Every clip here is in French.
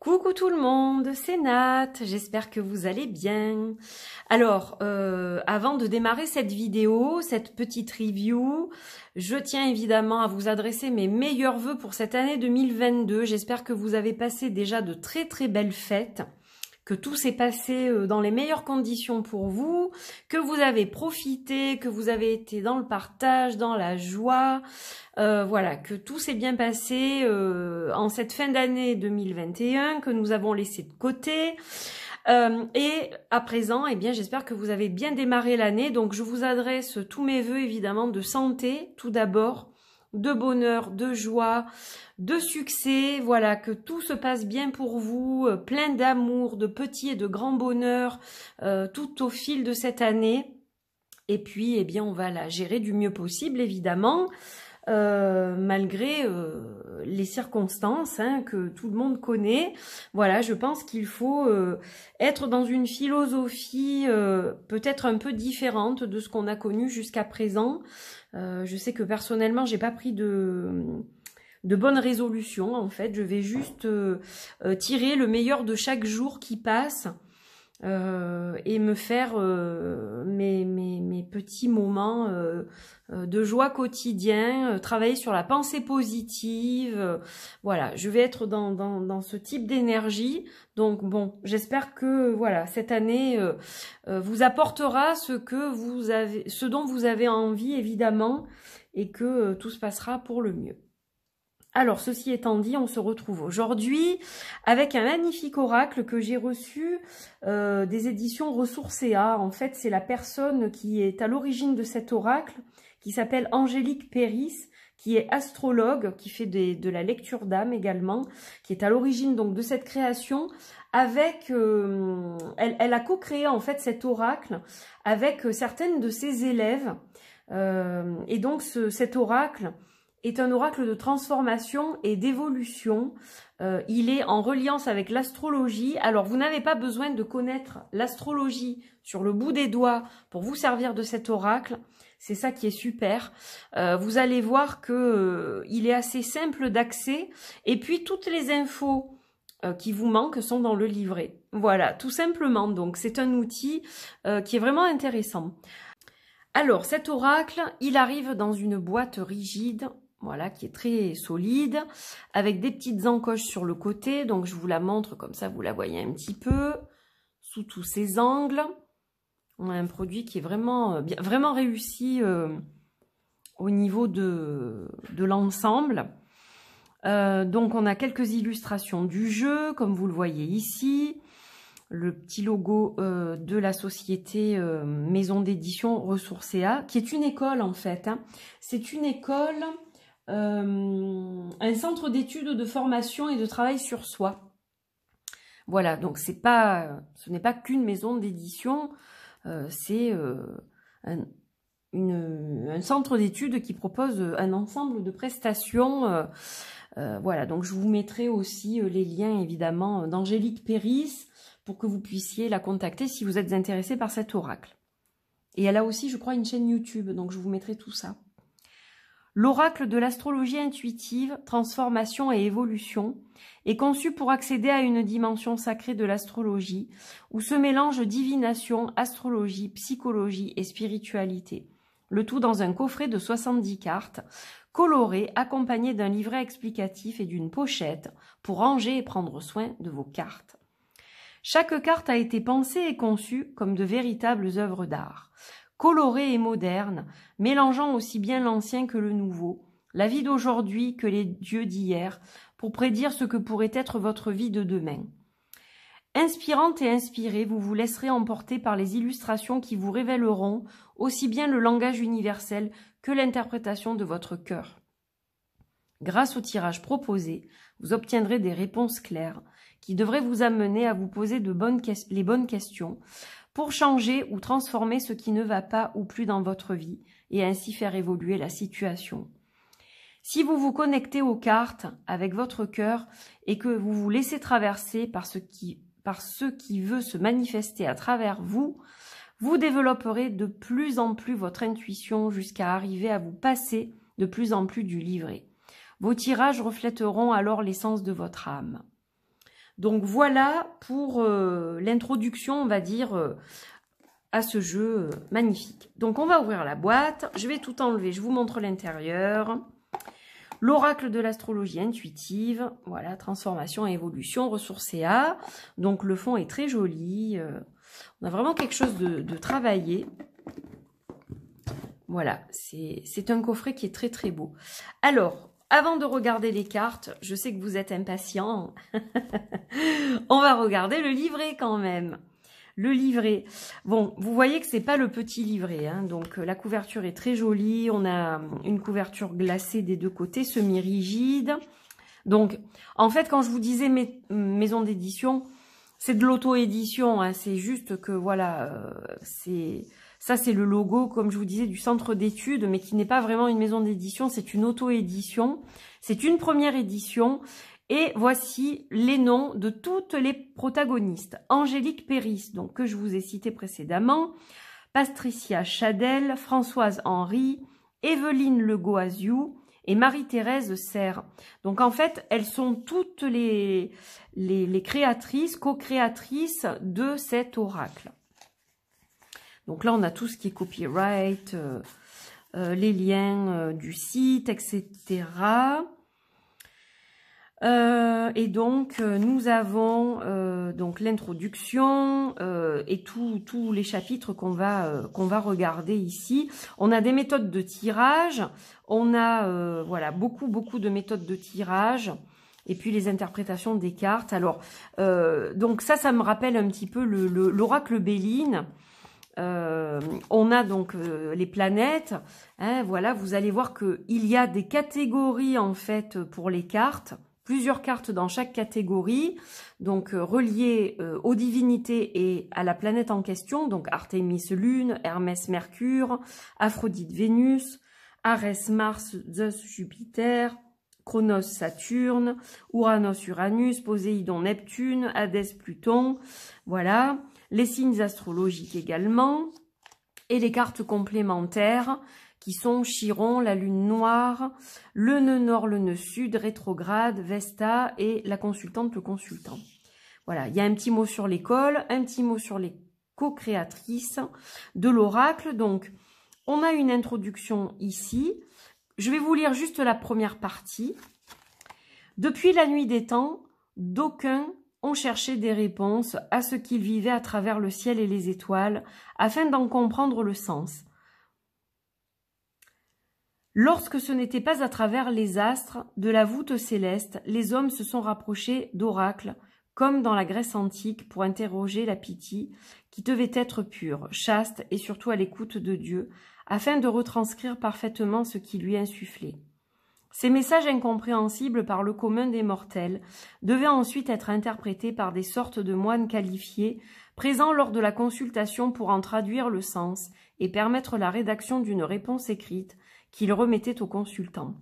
Coucou tout le monde, c'est Nat, j'espère que vous allez bien. Alors, avant de démarrer cette vidéo, cette petite review, je tiens évidemment à vous adresser mes meilleurs vœux pour cette année 2022. J'espère que vous avez passé déjà de très très belles fêtes, que tout s'est passé dans les meilleures conditions pour vous, que vous avez profité, que vous avez été dans le partage, dans la joie. Voilà, que tout s'est bien passé en cette fin d'année 2021, que nous avons laissé de côté. Et à présent, eh bien, j'espère que vous avez bien démarré l'année. Donc, je vous adresse tous mes vœux, évidemment, de santé, tout d'abord, de bonheur, de joie, de succès. Voilà, que tout se passe bien pour vous, plein d'amour, de petits et de grands bonheurs, tout au fil de cette année. Et puis, eh bien, on va la gérer du mieux possible, évidemment. Malgré les circonstances que tout le monde connaît. Voilà, je pense qu'il faut être dans une philosophie peut-être un peu différente de ce qu'on a connu jusqu'à présent. Je sais que personnellement, j'ai pas pris de bonnes résolutions, en fait. Je vais juste tirer le meilleur de chaque jour qui passe. Et me faire mes petits moments de joie quotidien, travailler sur la pensée positive. Voilà, je vais être dans ce type d'énergie. Donc bon, j'espère que voilà, cette année vous apportera ce dont vous avez envie, évidemment, et que tout se passera pour le mieux. Alors, ceci étant dit, on se retrouve aujourd'hui avec un magnifique oracle que j'ai reçu des éditions Ressourcea. En fait, c'est la personne qui est à l'origine de cet oracle, qui s'appelle Angélique Péris, qui est astrologue, qui fait de la lecture d'âme également, qui est à l'origine donc de cette création. Avec, elle a co-créé en fait cet oracle avec certaines de ses élèves. Et donc, cet oracle est un oracle de transformation et d'évolution. Il est en reliance avec l'astrologie. Alors, vous n'avez pas besoin de connaître l'astrologie sur le bout des doigts pour vous servir de cet oracle. C'est ça qui est super. Vous allez voir que il est assez simple d'accès. Et puis, toutes les infos qui vous manquent sont dans le livret. Voilà, tout simplement. Donc, c'est un outil qui est vraiment intéressant. Alors, cet oracle, il arrive dans une boîte rigide, voilà, qui est très solide, avec des petites encoches sur le côté. Donc, je vous la montre comme ça, vous la voyez un petit peu, sous tous ses angles. On a un produit qui est vraiment, vraiment réussi au niveau de l'ensemble. Donc, on a quelques illustrations du jeu, comme vous le voyez ici. Le petit logo de la société maison d'édition Ressourcea, qui est une école en fait. C'est une école, un centre d'études, de formation et de travail sur soi. Voilà, donc ce n'est pas qu'une maison d'édition, c'est un centre d'études qui propose un ensemble de prestations. Voilà, donc je vous mettrai aussi les liens évidemment d'Angélique Péris, pour que vous puissiez la contacter si vous êtes intéressé par cet oracle. Et elle a aussi, je crois, une chaîne YouTube, donc je vous mettrai tout ça. L'oracle de l'astrologie intuitive, transformation et évolution est conçu pour accéder à une dimension sacrée de l'astrologie, où se mélangent divination, astrologie, psychologie et spiritualité. Le tout dans un coffret de 70 cartes, colorées, accompagnées d'un livret explicatif et d'une pochette pour ranger et prendre soin de vos cartes. Chaque carte a été pensée et conçue comme de véritables œuvres d'art, colorées et modernes, mélangeant aussi bien l'ancien que le nouveau, la vie d'aujourd'hui que les dieux d'hier, pour prédire ce que pourrait être votre vie de demain. Inspirante et inspirée, vous vous laisserez emporter par les illustrations qui vous révéleront aussi bien le langage universel que l'interprétation de votre cœur. Grâce au tirage proposé, vous obtiendrez des réponses claires, qui devrait vous amener à vous poser les bonnes questions pour changer ou transformer ce qui ne va pas ou plus dans votre vie et ainsi faire évoluer la situation. Si vous vous connectez aux cartes avec votre cœur et que vous vous laissez traverser par ce qui veut se manifester à travers vous, vous développerez de plus en plus votre intuition jusqu'à arriver à vous passer de plus en plus du livret. Vos tirages reflèteront alors l'essence de votre âme. Donc voilà pour l'introduction, on va dire, à ce jeu magnifique. Donc on va ouvrir la boîte, je vais tout enlever, je vous montre l'intérieur. L'oracle de l'astrologie intuitive, voilà, transformation et évolution, ressources CA. Donc le fond est très joli, on a vraiment quelque chose de travaillé. Voilà, c'est un coffret qui est très très beau. Alors, avant de regarder les cartes, je sais que vous êtes impatients, on va regarder le livret quand même. Le livret, bon, vous voyez que c'est pas le petit livret, hein, donc la couverture est très jolie, on a une couverture glacée des deux côtés, semi-rigide. Donc, en fait, quand je vous disais maison d'édition, c'est de l'auto-édition, hein, c'est juste que, voilà, ça c'est le logo, comme je vous disais, du centre d'études, mais qui n'est pas vraiment une maison d'édition, c'est une auto-édition, c'est une première édition. Et voici les noms de toutes les protagonistes. Angélique Péris, donc que je vous ai cité précédemment, Patricia Chadel, Françoise Henry, Evelyne Legoaziou et Marie-Thérèse Serre. Donc en fait, elles sont toutes les créatrices, co-créatrices de cet oracle. Donc là, on a tout ce qui est copyright, les liens du site, etc. Et donc nous avons donc l'introduction et tous les chapitres qu'on va regarder ici. On a des méthodes de tirage, on a voilà beaucoup de méthodes de tirage et puis les interprétations des cartes. Alors donc ça me rappelle un petit peu l'oracle Béline. On a donc les planètes, hein, voilà, vous allez voir que il y a des catégories en fait pour les cartes. Plusieurs cartes dans chaque catégorie, donc reliées aux divinités et à la planète en question, donc Artémis Lune, Hermès Mercure, Aphrodite Vénus, Arès Mars, Zeus Jupiter, Chronos Saturne, Uranus Uranus, Poséidon Neptune, Hadès Pluton, voilà, les signes astrologiques également, et les cartes complémentaires, qui sont Chiron, la lune noire, le nœud nord, le nœud sud, rétrograde, Vesta et la consultante, le consultant. Voilà, il y a un petit mot sur l'école, un petit mot sur les co-créatrices de l'oracle. Donc, on a une introduction ici. Je vais vous lire juste la première partie. Depuis la nuit des temps, d'aucuns ont cherché des réponses à ce qu'ils vivaient à travers le ciel et les étoiles, afin d'en comprendre le sens. Lorsque ce n'était pas à travers les astres de la voûte céleste, les hommes se sont rapprochés d'oracles, comme dans la Grèce antique, pour interroger la Pythie, qui devait être pure, chaste et surtout à l'écoute de Dieu, afin de retranscrire parfaitement ce qui lui insufflait. Ces messages incompréhensibles par le commun des mortels devaient ensuite être interprétés par des sortes de moines qualifiés, présents lors de la consultation pour en traduire le sens et permettre la rédaction d'une réponse écrite, qu'il remettait au consultant.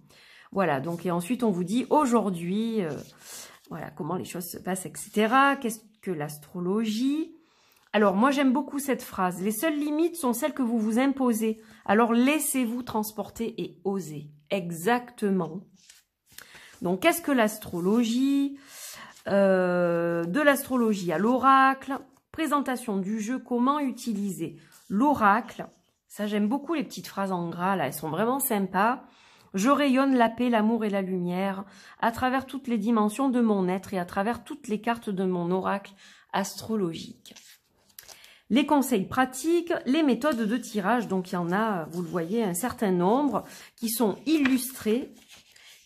Voilà, donc et ensuite on vous dit aujourd'hui, voilà comment les choses se passent, etc. Qu'est-ce que l'astrologie? Alors moi j'aime beaucoup cette phrase. Les seules limites sont celles que vous vous imposez. Alors laissez-vous transporter et osez. Exactement. Donc qu'est-ce que l'astrologie? De l'astrologie à l'oracle. Présentation du jeu, comment utiliser l'oracle. Ça, j'aime beaucoup les petites phrases en gras, là, elles sont vraiment sympas. Je rayonne la paix, l'amour et la lumière à travers toutes les dimensions de mon être et à travers toutes les cartes de mon oracle astrologique. Les conseils pratiques, les méthodes de tirage, donc il y en a, vous le voyez, un certain nombre qui sont illustrés,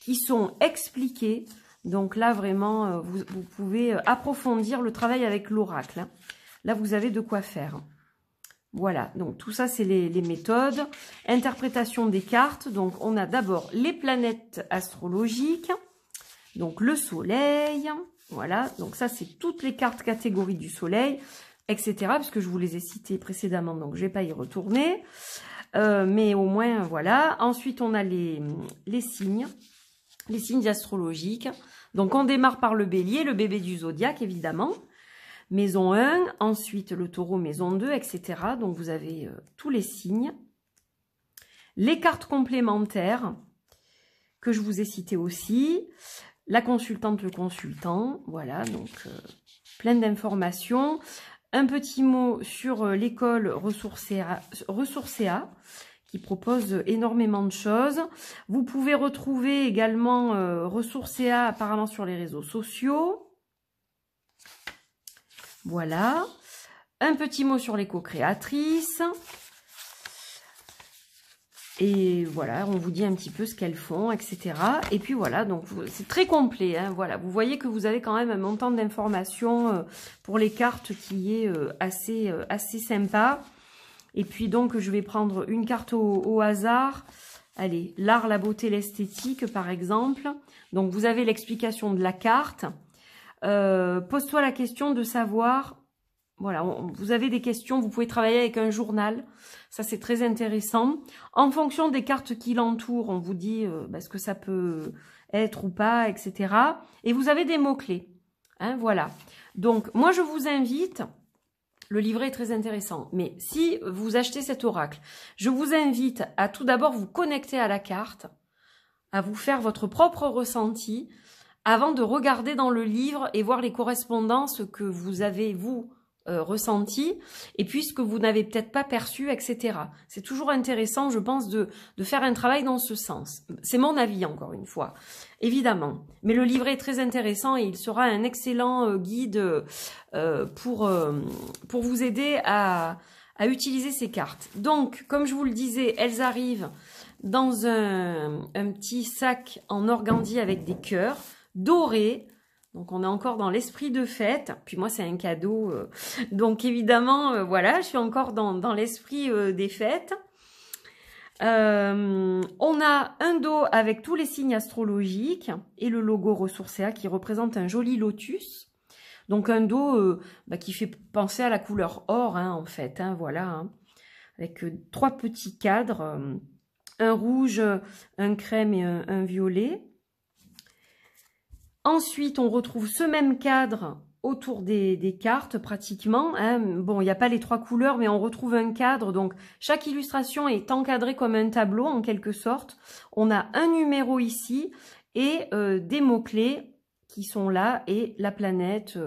qui sont expliqués. Donc là, vraiment, vous pouvez approfondir le travail avec l'oracle. Hein. Là, vous avez de quoi faire. Voilà, donc tout ça, c'est les méthodes. Interprétation des cartes. Donc, on a d'abord les planètes astrologiques. Donc, le soleil. Voilà, donc ça, c'est toutes les cartes catégories du soleil, etc. Parce que je vous les ai citées précédemment, donc je ne vais pas y retourner. Mais au moins, voilà. Ensuite, on a les signes astrologiques. Donc, on démarre par le bélier, le bébé du zodiaque, évidemment. Maison 1, ensuite le taureau, maison 2, etc. Donc, vous avez tous les signes. Les cartes complémentaires que je vous ai citées aussi. la consultante, le consultant. Voilà, donc plein d'informations. Un petit mot sur l'école Ressourcea, qui propose énormément de choses. Vous pouvez retrouver également Ressourcea apparemment sur les réseaux sociaux. Voilà. Un petit mot sur les co-créatrices. Et voilà, on vous dit un petit peu ce qu'elles font, etc. Et puis voilà, donc c'est très complet. Hein, voilà, vous voyez que vous avez quand même un montant d'informations pour les cartes qui est assez sympa. Et puis donc, je vais prendre une carte au hasard. Allez, l'art, la beauté, l'esthétique, par exemple. Donc, vous avez l'explication de la carte. Pose-toi la question de savoir... Voilà, vous avez des questions, vous pouvez travailler avec un journal. Ça, c'est très intéressant. En fonction des cartes qui l'entourent, on vous dit ce que ça peut être ou pas, etc. Et vous avez des mots-clés. Hein, voilà. Donc, moi, je vous invite... Le livret est très intéressant, mais si vous achetez cet oracle, je vous invite à tout d'abord vous connecter à la carte, à vous faire votre propre ressenti, avant de regarder dans le livre et voir les correspondances que vous avez, vous, ressenties, et puis ce que vous n'avez peut-être pas perçu, etc. C'est toujours intéressant, je pense, de faire un travail dans ce sens. C'est mon avis, encore une fois, évidemment. Mais le livret est très intéressant et il sera un excellent guide pour vous aider à utiliser ces cartes. Donc, comme je vous le disais, elles arrivent dans un petit sac en organdie avec des cœurs dorés. Donc, on est encore dans l'esprit de fête. Puis moi, c'est un cadeau. Donc, évidemment, voilà, je suis encore dans l'esprit des fêtes. On a un dos avec tous les signes astrologiques et le logo Ressourcea qui représente un joli lotus. Donc, un dos qui fait penser à la couleur or, hein, en fait. Hein, voilà, hein, avec 3 petits cadres. Un rouge, un crème et un violet. Ensuite, on retrouve ce même cadre autour des cartes, pratiquement. Hein. Bon, il n'y a pas les 3 couleurs, mais on retrouve un cadre. Donc, chaque illustration est encadrée comme un tableau, en quelque sorte. On a un numéro ici et des mots-clés qui sont là, et la planète,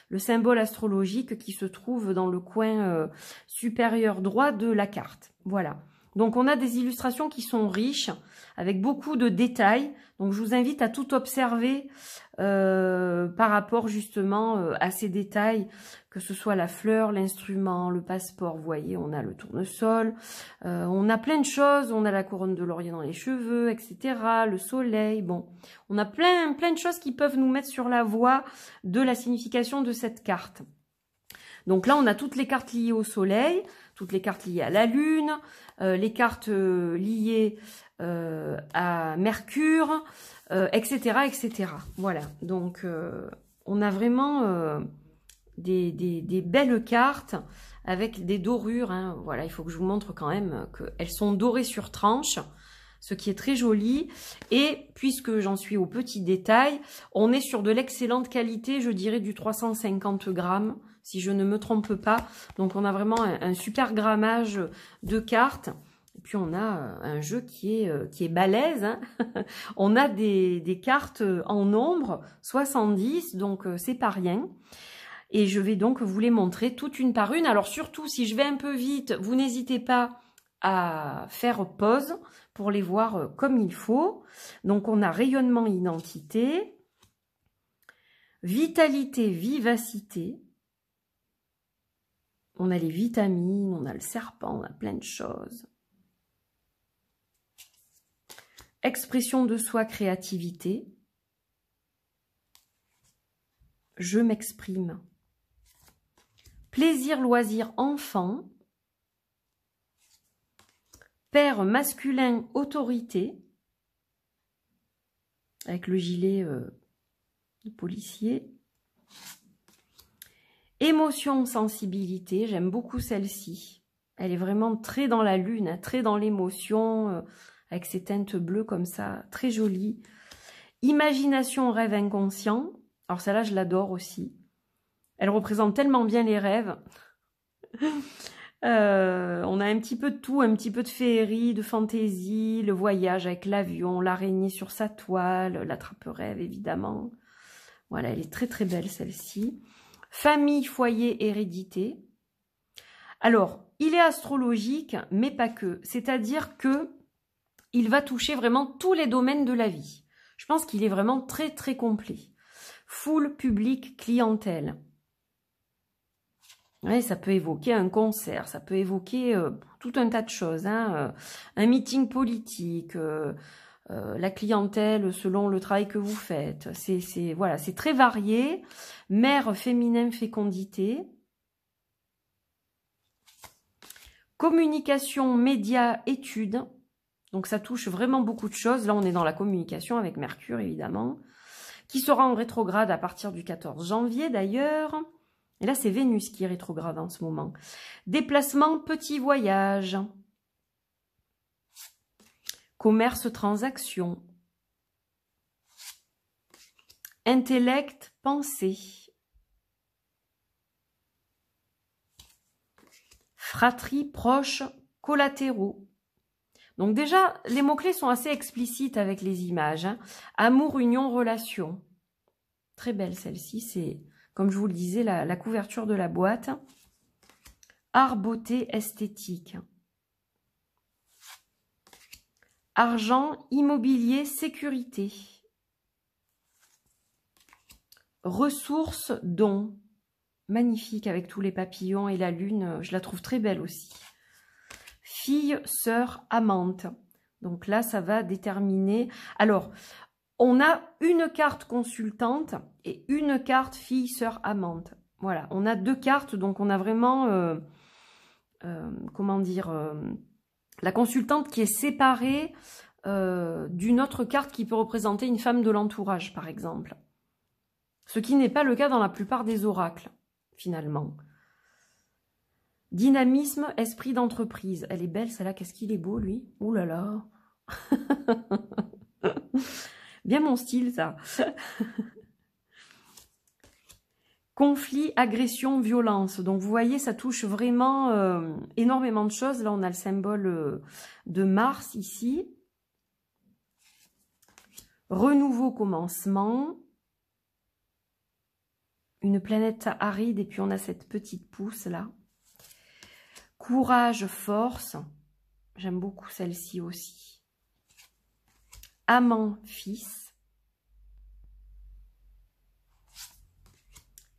le symbole astrologique qui se trouve dans le coin supérieur droit de la carte. Voilà. Donc, on a des illustrations qui sont riches, avec beaucoup de détails. Donc, je vous invite à tout observer par rapport justement à ces détails, que ce soit la fleur, l'instrument, le passeport. Vous voyez, on a le tournesol, on a plein de choses. On a la couronne de laurier dans les cheveux, etc. Le soleil. Bon, on a plein de choses qui peuvent nous mettre sur la voie de la signification de cette carte. Donc là, on a toutes les cartes liées au soleil, toutes les cartes liées à la lune, les cartes liées à Mercure, etc., etc. Voilà, donc on a vraiment des belles cartes avec des dorures. Hein. Voilà, il faut que je vous montre quand même qu'elles sont dorées sur tranche, ce qui est très joli. Et puisque j'en suis au petit détail, on est sur de l'excellente qualité, je dirais du 350 grammes, si je ne me trompe pas. Donc, on a vraiment un super grammage de cartes. Et puis, on a un jeu qui est balèze. Hein. On a des cartes en nombre, 70, donc c'est pas rien. Et je vais donc vous les montrer toutes une par une. Alors, surtout, si je vais un peu vite, vous n'hésitez pas à faire pause pour les voir comme il faut. Donc, on a rayonnement, identité, vitalité, vivacité. On a les vitamines, on a le serpent, on a plein de choses. Expression de soi, créativité. Je m'exprime. Plaisir, loisir, enfant. Père masculin, autorité. Avec le gilet de policier. Émotion, sensibilité, j'aime beaucoup celle-ci. Elle est vraiment très dans la lune, hein, très dans l'émotion, avec ses teintes bleues comme ça, très jolie. Imagination, rêve inconscient. Alors celle-là, je l'adore aussi. Elle représente tellement bien les rêves. On a un petit peu de tout, un petit peu de féerie, de fantaisie, le voyage avec l'avion, l'araignée sur sa toile, l'attrape-rêve évidemment. Voilà, elle est très très belle celle-ci. Famille, foyer, hérédité. Alors, il est astrologique, mais pas que. C'est-à-dire que il va toucher vraiment tous les domaines de la vie. Je pense qu'il est vraiment très très complet. Foule, public, clientèle. Ouais, ça peut évoquer un concert, ça peut évoquer tout un tas de choses. Hein, un meeting politique, la clientèle selon le travail que vous faites. Voilà, c'est très varié. Mère, féminin, fécondité. Communication, médias, études. Donc ça touche vraiment beaucoup de choses. Là, on est dans la communication avec Mercure, évidemment, qui sera en rétrograde à partir du 14 janvier d'ailleurs. Et là, c'est Vénus qui est rétrograde en ce moment. Déplacement, petit voyage. Commerce, transaction. Intellect, pensée. Fratrie, proche, collatéraux. Donc déjà, les mots-clés sont assez explicites avec les images. Hein. Amour, union, relation. Très belle celle-ci, c'est, comme je vous le disais, la couverture de la boîte. Art, beauté, esthétique. Argent, immobilier, sécurité. Ressources, dons. Magnifique avec tous les papillons et la lune, je la trouve très belle aussi. Fille, sœur, amante. Donc là, ça va déterminer... Alors, on a une carte consultante et une carte fille, sœur, amante. Voilà, on a deux cartes, donc on a vraiment... comment dire la consultante qui est séparée d'une autre carte qui peut représenter une femme de l'entourage, par exemple. Ce qui n'est pas le cas dans la plupart des oracles, finalement. Dynamisme, esprit d'entreprise. Elle est belle, celle-là. Qu'est-ce qu'il est beau, lui. Ouh là là. Bien mon style, ça. Conflit, agression, violence. Donc, vous voyez, ça touche vraiment énormément de choses. Là, on a le symbole de Mars, ici. Renouveau, commencement. Une planète aride, et puis on a cette petite pousse, là. Courage, force. J'aime beaucoup celle-ci aussi. Amant, fils.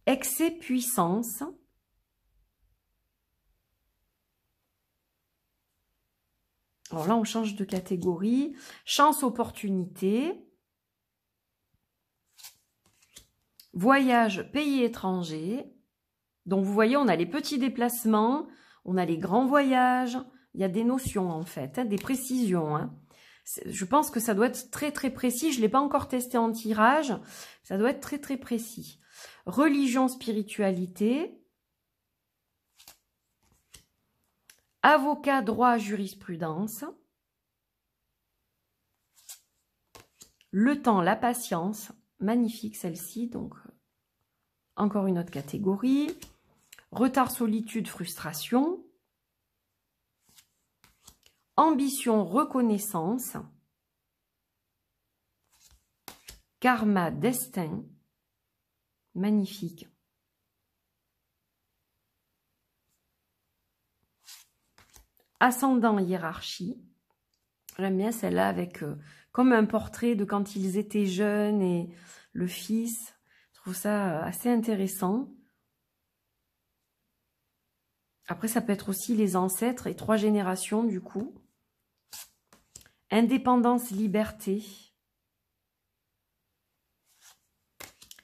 Excès, puissance. Alors là, on change de catégorie. Chance, opportunité. Voyage, pays étranger. Donc, vous voyez, on a les petits déplacements, on a les grands voyages. Il y a des notions, en fait, hein, des précisions. Hein. Je pense que ça doit être très, très précis. Je ne l'ai pas encore testé en tirage. Ça doit être très, très précis. Religion, spiritualité. Avocat, droit, jurisprudence. Le temps, la patience. Magnifique celle-ci, donc encore une autre catégorie. Retard, solitude, frustration. Ambition, reconnaissance. Karma, destin. Magnifique. Ascendant, hiérarchie. J'aime bien celle-là avec comme un portrait de quand ils étaient jeunes et le fils. Je trouve ça assez intéressant. Après, ça peut être aussi les ancêtres et 3 générations du coup. Indépendance, liberté.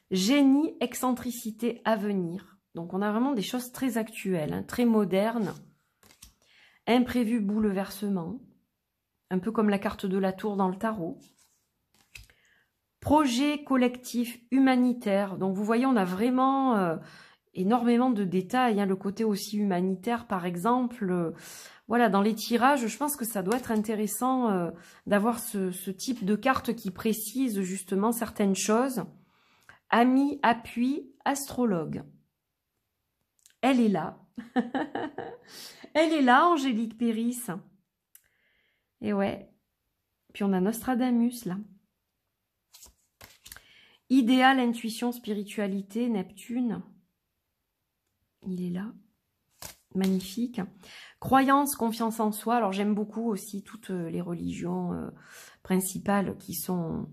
Génie, excentricité, avenir. Donc, on a vraiment des choses très actuelles, hein, très modernes. Imprévu, bouleversement. Un peu comme la carte de la tour dans le tarot. Projet collectif humanitaire. Donc, vous voyez, on a vraiment énormément de détails. Hein. Le côté aussi humanitaire, par exemple. Voilà, dans les tirages, je pense que ça doit être intéressant d'avoir ce type de carte qui précise justement certaines choses. Ami, appui, astrologue. Elle est là. Elle est là, Angélique Péris. Et ouais. Puis on a Nostradamus, là. Idéal, intuition, spiritualité, Neptune. Il est là. Magnifique. Croyance, confiance en soi. Alors j'aime beaucoup aussi toutes les religions principales qui sont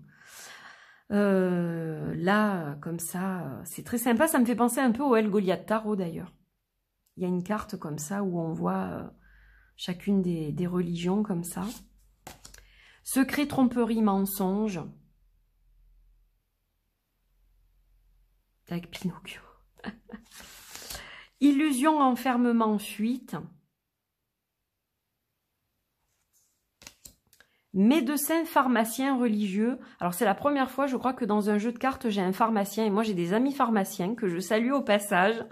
là, comme ça. C'est très sympa. Ça me fait penser un peu au El Goliath Tarot d'ailleurs. Il y a une carte comme ça où on voit chacune des religions comme ça. Secret, tromperie, mensonge. Avec Pinocchio. Illusion, enfermement, fuite. Médecin, pharmacien, religieux. Alors c'est la première fois, je crois, que dans un jeu de cartes, j'ai un pharmacien. Et moi, j'ai des amis pharmaciens que je salue au passage.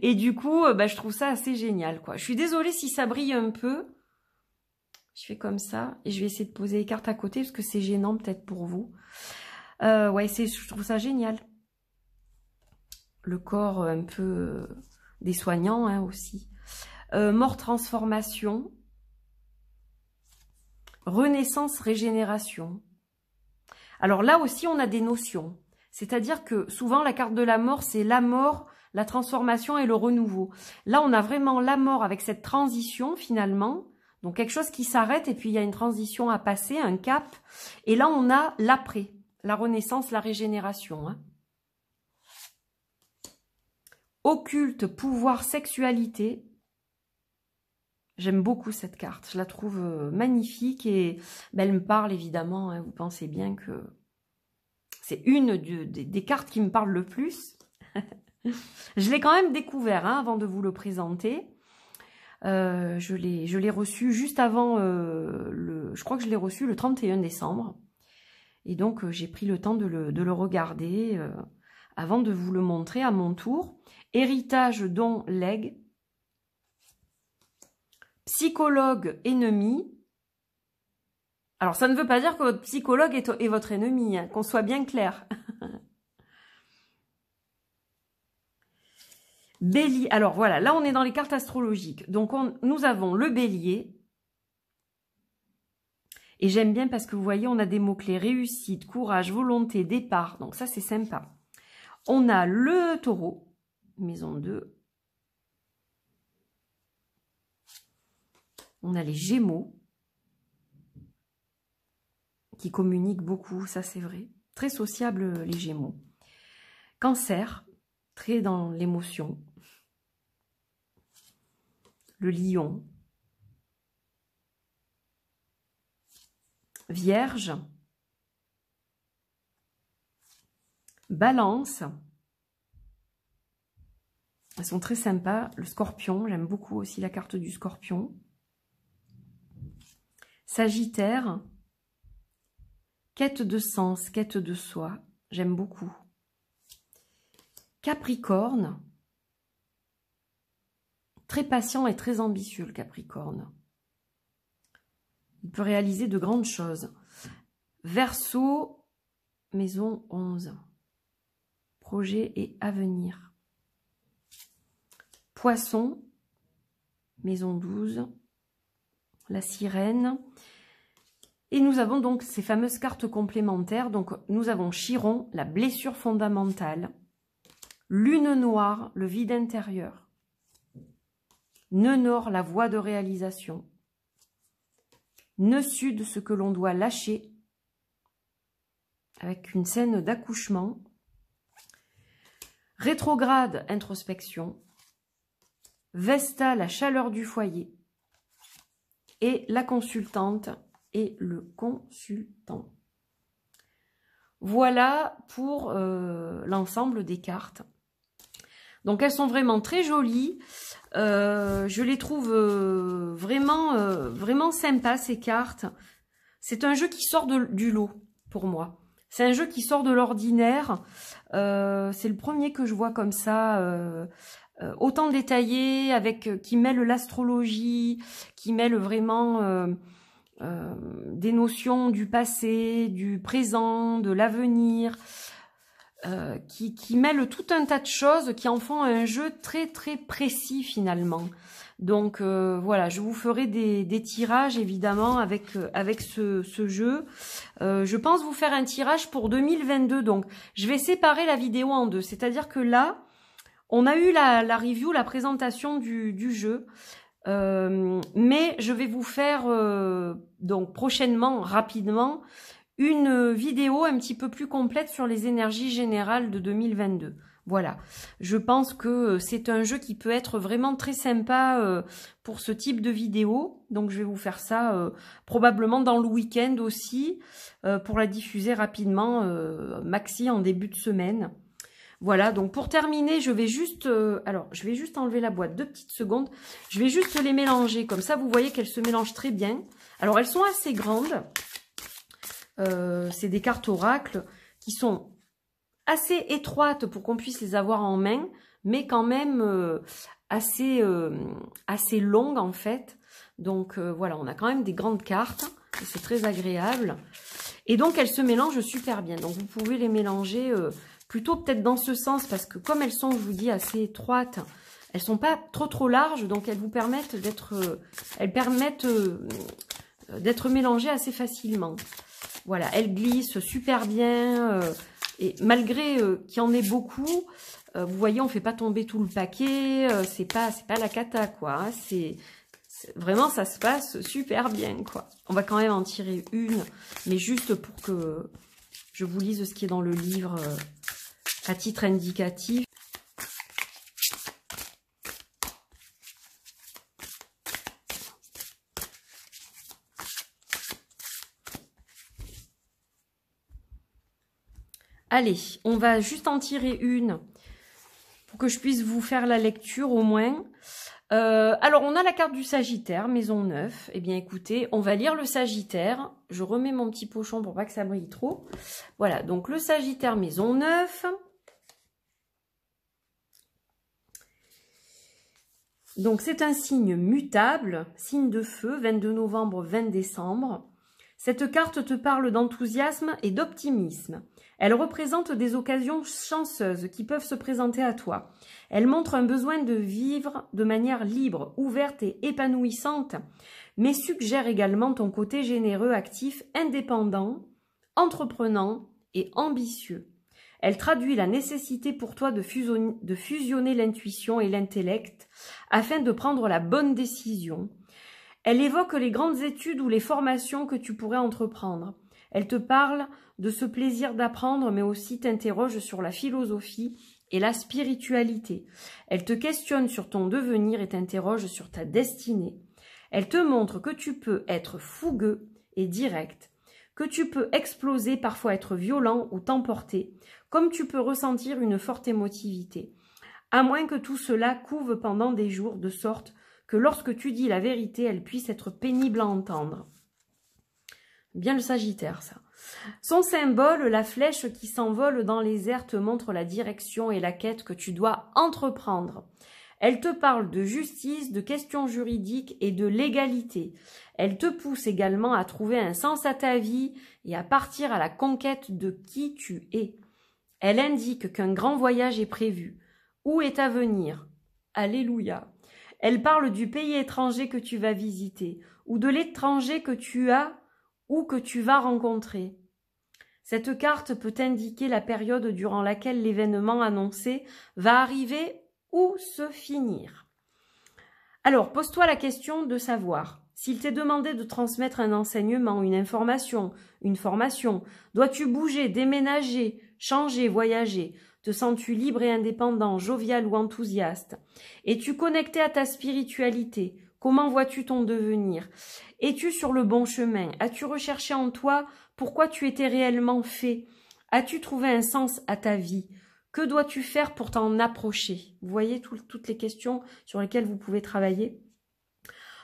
Et du coup, je trouve ça assez génial, quoi. Je suis désolée si ça brille un peu. Je fais comme ça. Et je vais essayer de poser les cartes à côté parce que c'est gênant peut-être pour vous. Ouais, je trouve ça génial. Le corps un peu des soignants hein, aussi. Mort, transformation. Renaissance, régénération. Alors là aussi, on a des notions. C'est-à-dire que souvent, la carte de la mort, c'est la mort, la transformation et le renouveau. Là, on a vraiment la mort avec cette transition finalement. Donc quelque chose qui s'arrête et puis il y a une transition à passer, un cap. Et là, on a l'après, la renaissance, la régénération. Hein. Occulte, pouvoir, sexualité. J'aime beaucoup cette carte, je la trouve magnifique et elle me parle évidemment, hein, vous pensez bien que c'est une des cartes qui me parle le plus. Je l'ai quand même découvert hein, avant de vous le présenter. Je l'ai reçu juste avant, je crois que je l'ai reçu le 31 décembre. Et donc j'ai pris le temps de le regarder avant de vous le montrer à mon tour. Héritage, don, legs. Psychologue, ennemi. Alors, ça ne veut pas dire que votre psychologue est votre ennemi, hein, qu'on soit bien clair. Bélier. Alors, voilà, là, on est dans les cartes astrologiques. Donc, nous avons le bélier. Et j'aime bien parce que vous voyez, on a des mots-clés. Réussite, courage, volonté, départ. Donc, ça, c'est sympa. On a le taureau, maison 2. On a les Gémeaux qui communiquent beaucoup, ça c'est vrai. Très sociables les Gémeaux. Cancer, très dans l'émotion. Le Lion. Vierge. Balance. Elles sont très sympas. Le Scorpion, j'aime beaucoup aussi la carte du Scorpion. Sagittaire, quête de sens, quête de soi, j'aime beaucoup. Capricorne, très patient et très ambitieux le Capricorne. Il peut réaliser de grandes choses. Verseau, maison 11, projet et avenir. Poisson, maison 12, la sirène. Et nous avons donc ces fameuses cartes complémentaires. Donc nous avons Chiron, la blessure fondamentale. Lune noire, le vide intérieur. Nœud nord, la voie de réalisation. Nœud sud, ce que l'on doit lâcher. Avec une scène d'accouchement. Rétrograde, introspection. Vesta, la chaleur du foyer. Et la consultante et le consultant. Voilà pour l'ensemble des cartes. Donc elles sont vraiment très jolies. Je les trouve vraiment sympas ces cartes. C'est un jeu qui sort du lot pour moi. C'est un jeu qui sort de l'ordinaire. C'est le premier que je vois comme ça. Autant détaillé, qui mêle l'astrologie, qui mêle vraiment des notions du passé, du présent, de l'avenir. qui mêlent tout un tas de choses, qui en font un jeu très très précis finalement. Donc voilà, je vous ferai des tirages évidemment avec ce jeu. Je pense vous faire un tirage pour 2022. Donc je vais séparer la vidéo en deux. C'est-à-dire que là, on a eu la review, la présentation du jeu. Mais je vais vous faire donc prochainement, rapidement, une vidéo un petit peu plus complète sur les énergies générales de 2022. Voilà, je pense que c'est un jeu qui peut être vraiment très sympa pour ce type de vidéo. Donc je vais vous faire ça probablement dans le week-end aussi, pour la diffuser rapidement, maxi en début de semaine. Voilà, donc pour terminer, je vais juste enlever la boîte 2 petites secondes. Je vais juste les mélanger, comme ça vous voyez qu'elles se mélangent très bien. Alors elles sont assez grandes. C'est des cartes oracle qui sont assez étroites pour qu'on puisse les avoir en main, mais quand même assez longues en fait. Donc voilà, on a quand même des grandes cartes, c'est très agréable. Et donc elles se mélangent super bien. Donc vous pouvez les mélanger plutôt peut-être dans ce sens, parce que comme elles sont, je vous dis, assez étroites, elles sont pas trop larges, donc elles vous permettent d'être mélangées assez facilement. Voilà, elles glissent super bien, et malgré qu'il y en ait beaucoup, vous voyez, on fait pas tomber tout le paquet, c'est pas la cata quoi, hein, vraiment ça se passe super bien quoi. On va quand même en tirer une, mais juste pour que je vous lise ce qui est dans le livre à titre indicatif. Allez, on va juste en tirer une pour que je puisse vous faire la lecture au moins. Alors, on a la carte du Sagittaire, maison 9. Eh bien, écoutez, on va lire le Sagittaire. Je remets mon petit pochon pour pas que ça brille trop. Voilà, donc le Sagittaire, maison 9. Donc, c'est un signe mutable, signe de feu, 22 novembre, 20 décembre. Cette carte te parle d'enthousiasme et d'optimisme. Elle représente des occasions chanceuses qui peuvent se présenter à toi. Elle montre un besoin de vivre de manière libre, ouverte et épanouissante, mais suggère également ton côté généreux, actif, indépendant, entreprenant et ambitieux. Elle traduit la nécessité pour toi de fusionner l'intuition et l'intellect afin de prendre la bonne décision. Elle évoque les grandes études ou les formations que tu pourrais entreprendre. Elle te parle de ce plaisir d'apprendre, mais aussi t'interroge sur la philosophie et la spiritualité. Elle te questionne sur ton devenir et t'interroge sur ta destinée. Elle te montre que tu peux être fougueux et direct, que tu peux exploser, parfois être violent ou t'emporter, comme tu peux ressentir une forte émotivité, à moins que tout cela couve pendant des jours, de sorte que lorsque tu dis la vérité, elle puisse être pénible à entendre. Bien le Sagittaire, ça. Son symbole, la flèche qui s'envole dans les airs, te montre la direction et la quête que tu dois entreprendre. Elle te parle de justice, de questions juridiques et de légalité. Elle te pousse également à trouver un sens à ta vie et à partir à la conquête de qui tu es. Elle indique qu'un grand voyage est prévu. Où est à venir? Alléluia. Elle parle du pays étranger que tu vas visiter ou de l'étranger que tu as ou que tu vas rencontrer. Cette carte peut indiquer la période durant laquelle l'événement annoncé va arriver ou se finir. Alors, pose-toi la question de savoir, s'il t'est demandé de transmettre un enseignement, une information, une formation, dois-tu bouger, déménager, changer, voyager? Te sens-tu libre et indépendant, jovial ou enthousiaste? Es-tu connecté à ta spiritualité? Comment vois-tu ton devenir? Es-tu sur le bon chemin? As-tu recherché en toi pourquoi tu étais réellement fait? As-tu trouvé un sens à ta vie? Que dois-tu faire pour t'en approcher? Vous voyez toutes les questions sur lesquelles vous pouvez travailler.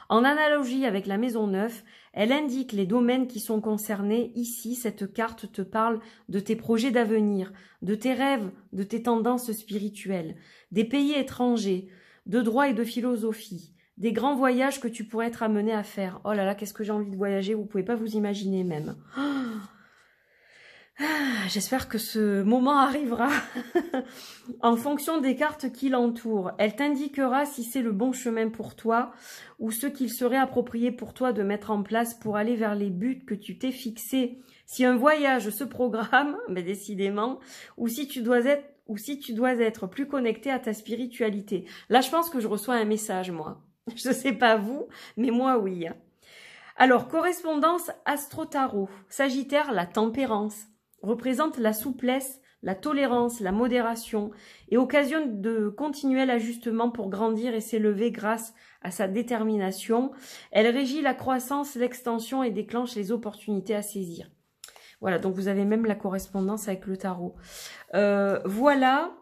En analogie avec la maison 9, elle indique les domaines qui sont concernés. Ici, cette carte te parle de tes projets d'avenir, de tes rêves, de tes tendances spirituelles, des pays étrangers, de droit et de philosophie, des grands voyages que tu pourrais être amené à faire. Oh là là, qu'est-ce que j'ai envie de voyager, vous ne pouvez pas vous imaginer même. J'espère que ce moment arrivera. En fonction des cartes qui l'entourent, elle t'indiquera si c'est le bon chemin pour toi ou ce qu'il serait approprié pour toi de mettre en place pour aller vers les buts que tu t'es fixés. Si un voyage se programme, mais décidément, ou si tu dois être plus connecté à ta spiritualité. Là, je pense que je reçois un message, moi. Je ne sais pas vous, mais moi, oui. Alors, correspondance astro-tarot. Sagittaire, la tempérance. Représente la souplesse, la tolérance, la modération et occasionne de continuels ajustements pour grandir et s'élever grâce à sa détermination. Elle régit la croissance, l'extension et déclenche les opportunités à saisir. Voilà, donc vous avez même la correspondance avec le tarot. Voilà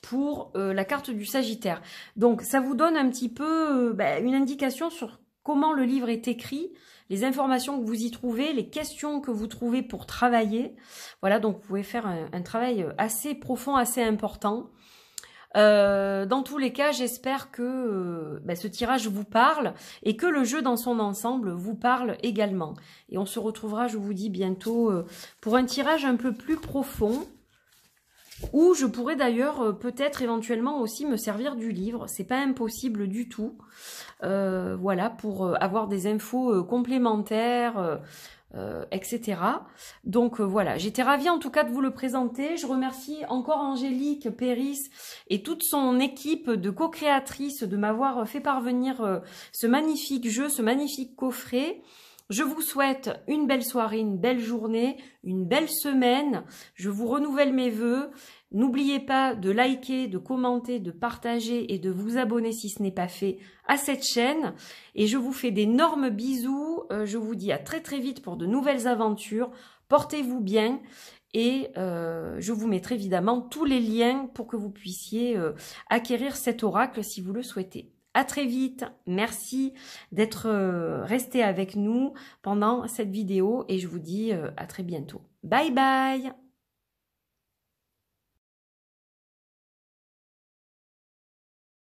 pour la carte du Sagittaire. Donc ça vous donne un petit peu une indication sur comment le livre est écrit, les informations que vous y trouvez, les questions que vous trouvez pour travailler. Voilà, donc vous pouvez faire un travail assez profond, assez important. Dans tous les cas, j'espère que ce tirage vous parle et que le jeu dans son ensemble vous parle également. Et on se retrouvera, je vous dis, bientôt pour un tirage un peu plus profond. Où je pourrais d'ailleurs peut-être éventuellement aussi me servir du livre. C'est pas impossible du tout. Voilà, pour avoir des infos complémentaires, etc. Donc voilà, j'étais ravie en tout cas de vous le présenter. Je remercie encore Angélique Péris et toute son équipe de co-créatrices de m'avoir fait parvenir ce magnifique jeu, ce magnifique coffret. Je vous souhaite une belle soirée, une belle journée, une belle semaine. Je vous renouvelle mes vœux. N'oubliez pas de liker, de commenter, de partager et de vous abonner si ce n'est pas fait à cette chaîne. Et je vous fais d'énormes bisous. Je vous dis à très très vite pour de nouvelles aventures. Portez-vous bien et je vous mettrai évidemment tous les liens pour que vous puissiez acquérir cet oracle si vous le souhaitez. À très vite, merci d'être resté avec nous pendant cette vidéo et je vous dis à très bientôt. Bye bye!